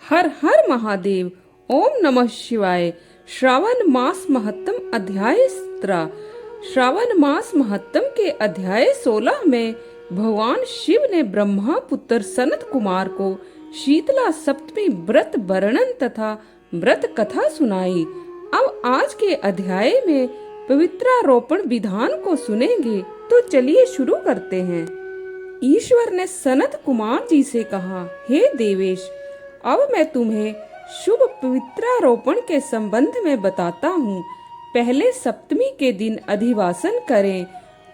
हर हर महादेव। ओम नमः शिवाय। श्रावण मास महत्तम अध्याय 17। श्रावण मास महत्तम के अध्याय 16 में भगवान शिव ने ब्रह्मा पुत्र सनत कुमार को शीतला सप्तमी व्रत वर्णन तथा व्रत कथा सुनाई। अब आज के अध्याय में पवित्रारोपण विधान को सुनेंगे, तो चलिए शुरू करते हैं। ईश्वर ने सनत कुमार जी से कहा, हे देवेश, अब मैं तुम्हें शुभ पवित्रारोपण के संबंध में बताता हूँ। पहले सप्तमी के दिन अधिवासन करें,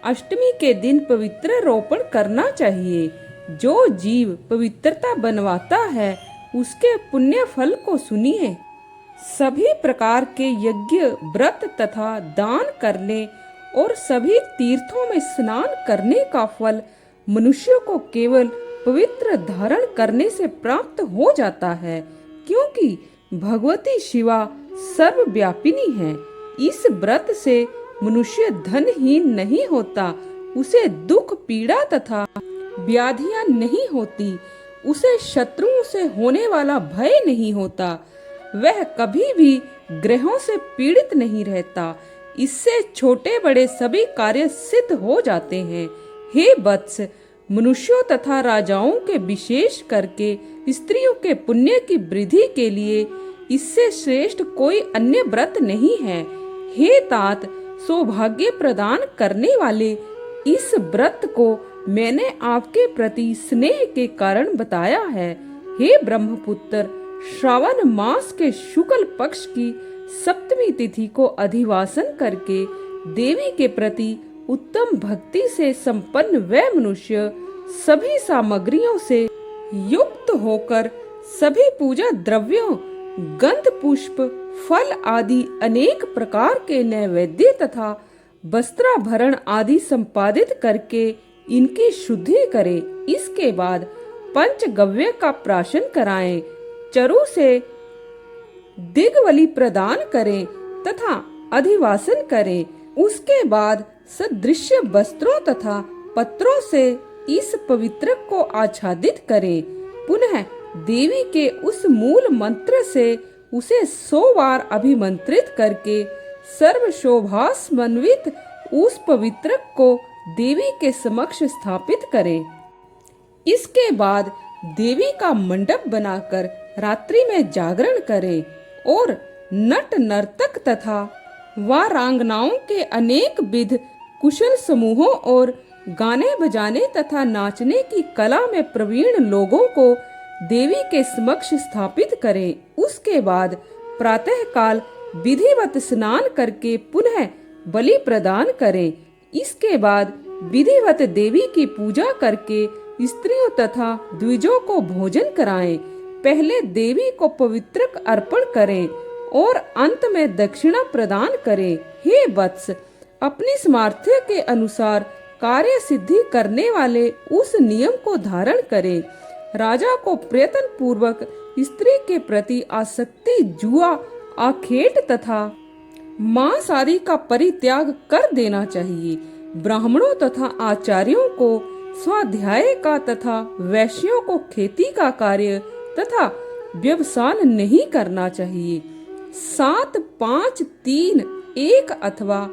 अष्टमी के दिन पवित्र रोपण करना चाहिए। जो जीव पवित्रता बनवाता है उसके पुण्य फल को सुनिए। सभी प्रकार के यज्ञ, व्रत तथा दान करने और सभी तीर्थों में स्नान करने का फल मनुष्य को केवल पवित्र धारण करने से प्राप्त हो जाता है, क्योंकि भगवती शिवा सर्वव्यापिनी है। इस व्रत से मनुष्य धनहीन नहीं होता, उसे दुख पीड़ा तथा व्याधियां नहीं होती, उसे शत्रुओं से होने वाला भय नहीं होता, वह कभी भी ग्रहों से पीड़ित नहीं रहता। इससे छोटे बड़े सभी कार्य सिद्ध हो जाते हैं। हे वत्स, मनुष्यों तथा राजाओं के विशेष करके स्त्रियों के पुण्य की वृद्धि के लिए इससे श्रेष्ठ कोई अन्य व्रत नहीं है। हे तात, सौभाग्य प्रदान करने वाले इस व्रत को मैंने आपके प्रति स्नेह के कारण बताया है। हे ब्रह्मपुत्र, श्रावण मास के शुक्ल पक्ष की सप्तमी तिथि को अधिवासन करके देवी के प्रति उत्तम भक्ति से संपन्न वह मनुष्य सभी सामग्रियों से युक्त होकर सभी पूजा द्रव्यों, गंध पुष्प, फल आदि अनेक प्रकार के नैवेद्य तथा वस्त्राभरण आदि संपादित करके इनकी शुद्धि करे। इसके बाद पंचगव्य का प्राशन कराएं, चरु से दिग्वली प्रदान करें तथा अधिवासन करें। उसके बाद सदृश्य वस्त्रों तथा पत्रों से इस पवित्र को आच्छादित करें। पुनः देवी के उस मूल मंत्र से उसे 100 बार अभिमंत्रित करके सर्व शोभासमन्वित उस पवित्र को देवी के समक्ष स्थापित करें। इसके बाद देवी का मंडप बनाकर रात्रि में जागरण करें और नट नर्तक तथा वारांगनाओं के अनेक विध कुशल समूहों और गाने बजाने तथा नाचने की कला में प्रवीण लोगों को देवी के समक्ष स्थापित करें। उसके बाद प्रातः काल विधिवत स्नान करके पुनः बलि प्रदान करें। इसके बाद विधिवत देवी की पूजा करके स्त्रियों तथा द्विजों को भोजन कराएं। पहले देवी को पवित्र अर्पण करें और अंत में दक्षिणा प्रदान करें। हे वत्स, अपनी सामर्थ्य के अनुसार कार्य सिद्धि करने वाले उस नियम को धारण करें। राजा को प्रयत्न पूर्वक स्त्री के प्रति आसक्ति, जुआ, आखेट तथा मांस आदि का परित्याग कर देना चाहिए। ब्राह्मणों तथा आचार्यों को स्वाध्याय का तथा वैश्यों को खेती का कार्य तथा व्यवसान नहीं करना चाहिए। 7, 5, 3, 1 अथवा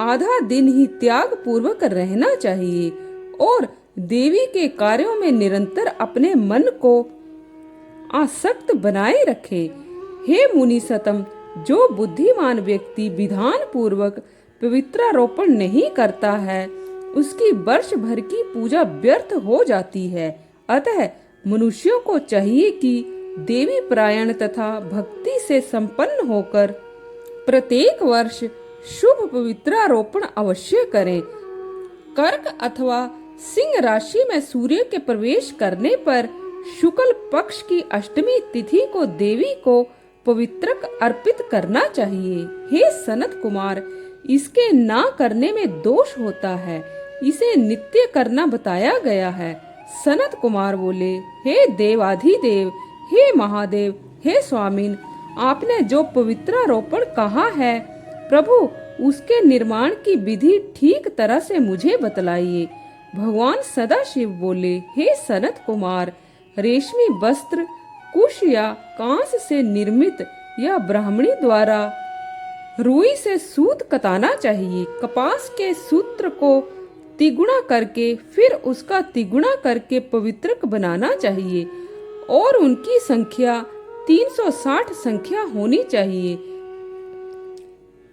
आधा दिन ही त्याग पूर्वक रहना चाहिए और देवी के कार्यों में निरंतर अपने मन को आसक्त बनाए रखे। हे मुनि सतम, जो बुद्धिमान व्यक्ति विधान पूर्वक पवित्रारोपण नहीं करता है उसकी वर्ष भर की पूजा व्यर्थ हो जाती है। अतः मनुष्यों को चाहिए कि देवी परायण तथा भक्ति से संपन्न होकर प्रत्येक वर्ष शुभ पवित्रारोपण अवश्य करें। कर्क अथवा सिंह राशि में सूर्य के प्रवेश करने पर शुक्ल पक्ष की अष्टमी तिथि को देवी को पवित्र अर्पित करना चाहिए। हे सनत कुमार, इसके ना करने में दोष होता है, इसे नित्य करना बताया गया है। सनत कुमार बोले, हे देवाधिदेव, हे महादेव, हे स्वामिन, आपने जो पवित्रारोपण कहा है प्रभु, उसके निर्माण की विधि ठीक तरह से मुझे बतलाइए। भगवान सदाशिव बोले, हे सनत कुमार, रेशमी वस्त्र, कुश या कांस से निर्मित या ब्राह्मणी द्वारा रुई से सूत कताना चाहिए। कपास के सूत्र को तिगुना करके फिर उसका तिगुना करके पवित्रक बनाना चाहिए और उनकी संख्या 360 संख्या होनी चाहिए।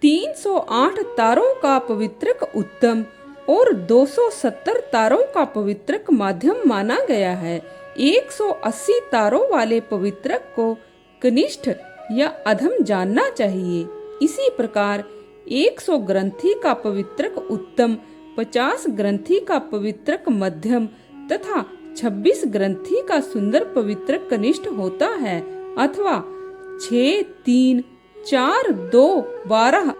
308 तारों का पवित्रक उत्तम और 270 तारों का पवित्रक मध्यम माना गया है। 180 तारों वाले पवित्रक को कनिष्ठ या अधम जानना चाहिए। इसी प्रकार 100 ग्रंथि का पवित्रक उत्तम, 50 ग्रंथि का पवित्रक मध्यम तथा 26 ग्रंथि का सुंदर पवित्रक कनिष्ठ होता है, अथवा 6, 3, 4, 2, 12,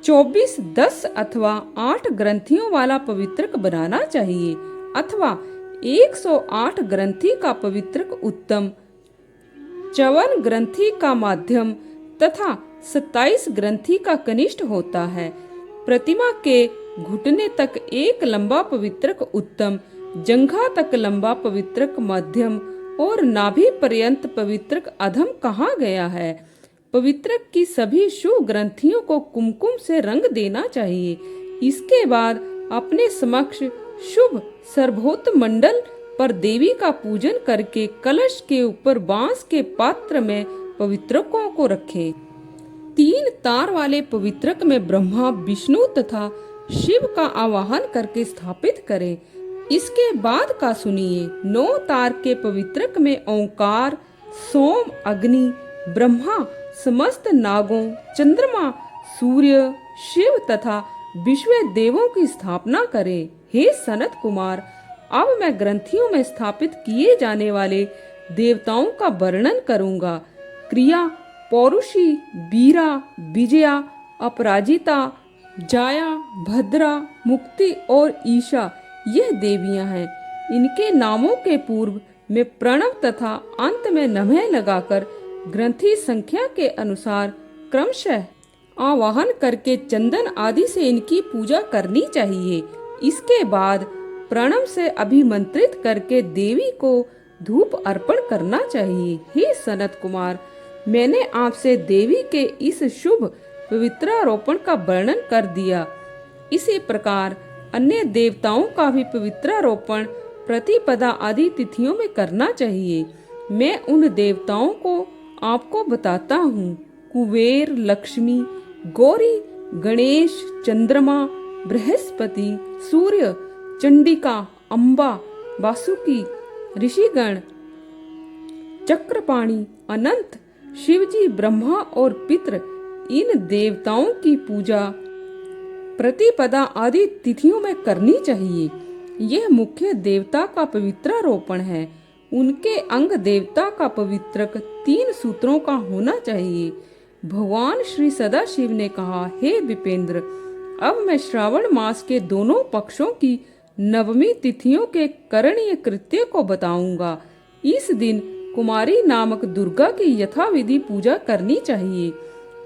24, 10 अथवा 8 ग्रंथियों वाला पवित्रक बनाना चाहिए, अथवा 108 ग्रंथि का पवित्रक उत्तम, 54 ग्रंथि का माध्यम तथा 27 ग्रंथि का कनिष्ठ होता है। प्रतिमा के घुटने तक एक लंबा पवित्रक उत्तम, जंघा तक लंबा पवित्रक मध्यम और नाभि पर्यंत पवित्रक अधम कहा गया है। पवित्रक की सभी शुभ ग्रंथियों को कुमकुम से रंग देना चाहिए। इसके बाद अपने समक्ष शुभ सर्वभूत मंडल पर देवी का पूजन करके कलश के ऊपर बांस के पात्र में पवित्रकों को रखें। 3 तार वाले पवित्रक में ब्रह्मा, विष्णु तथा शिव का आवाहन करके स्थापित करें। इसके बाद का सुनिए। 9 तार के पवित्रक में ओंकार, सोम, अग्नि, ब्रह्मा, समस्त नागों, चंद्रमा, सूर्य, शिव तथा विश्व देवों की स्थापना करें। हे सनत कुमार, अब मैं ग्रंथियों में स्थापित किए जाने वाले देवताओं का वर्णन करूंगा। क्रिया, पौरुषी, वीरा, विजया, अपराजिता, जाया, भद्रा, मुक्ति और ईशा यह देवियां हैं। इनके नामों के पूर्व में प्रणव तथा अंत में नमः लगाकर ग्रंथि संख्या के अनुसार क्रमशः आवाहन करके चंदन आदि से इनकी पूजा करनी चाहिए। इसके बाद प्रणव से अभिमंत्रित करके देवी को धूप अर्पण करना चाहिए। हे सनत कुमार, मैंने आपसे देवी के इस शुभ पवित्रारोपण का वर्णन कर दिया। इसी प्रकार अन्य देवताओं का भी पवित्रारोपण प्रतिपदा आदि तिथियों में करना चाहिए। मैं उन देवताओं को आपको बताता हूँ। कुबेर, लक्ष्मी, गौरी, गणेश, चंद्रमा, बृहस्पति, सूर्य, चंडिका, अम्बा, वासुकी, ऋषिगण, चक्रपाणि, अनंत, शिवजी, ब्रह्मा और पितृ, इन देवताओं की पूजा प्रतिपदा आदि तिथियों में करनी चाहिए। यह मुख्य देवता का पवित्रारोपण है। उनके अंग देवता का पवित्रक 3 सूत्रों का होना चाहिए। भगवान श्री सदाशिव ने कहा, हे विपेंद्र, अब मैं श्रावण मास के दोनों पक्षों की नवमी तिथियों के करणीय कृत्य को बताऊंगा। इस दिन कुमारी नामक दुर्गा की यथाविधि पूजा करनी चाहिए।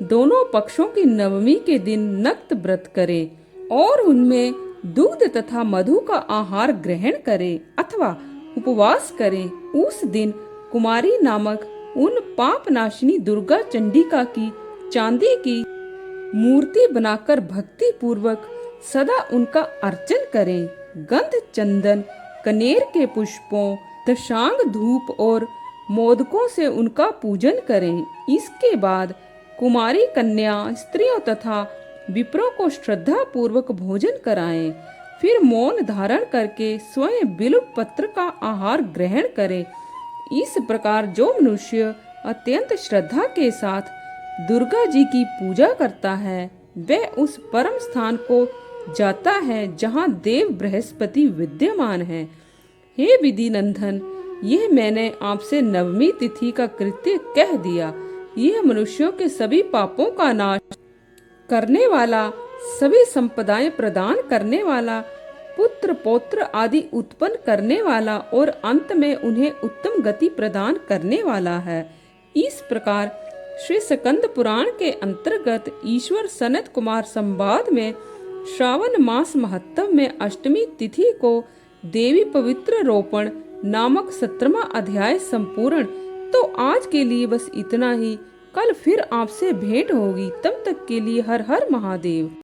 दोनों पक्षों की नवमी के दिन नक्त व्रत करें और उनमें दूध तथा मधु का आहार ग्रहण करें अथवा उपवास करें। उस दिन कुमारी नामक उन पाप नाशिनी दुर्गा चंडिका की चांदी की मूर्ति बनाकर भक्ति पूर्वक सदा उनका अर्चन करें। गंध, चंदन, कनेर के पुष्पों, दशांग धूप और मोदकों से उनका पूजन करें। इसके बाद कुमारी कन्या, स्त्रियों तथा विप्रों को श्रद्धा पूर्वक भोजन कराएं। फिर मौन धारण करके स्वयं बिल्व पत्र का आहार ग्रहण करें। इस प्रकार जो मनुष्य अत्यंत श्रद्धा के साथ दुर्गा जी की पूजा करता है, वह उस परम स्थान को जाता है जहाँ देव बृहस्पति विद्यमान है। हे विधि नंदन, यह मैंने आपसे नवमी तिथि का कृत्य कह दिया। यह मनुष्यों के सभी पापों का नाश करने वाला, सभी संपदाएं प्रदान करने वाला, पुत्र पौत्र आदि उत्पन्न करने वाला और अंत में उन्हें उत्तम गति प्रदान करने वाला है। इस प्रकार श्री स्कंद पुराण के अंतर्गत ईश्वर सनत कुमार संवाद में श्रावण मास महत्तम में अष्टमी तिथि को देवी पवित्र रोपण नामक 17वां अध्याय संपूर्ण। तो आज के लिए बस इतना ही। कल फिर आपसे भेंट होगी, तब तक के लिए हर हर महादेव।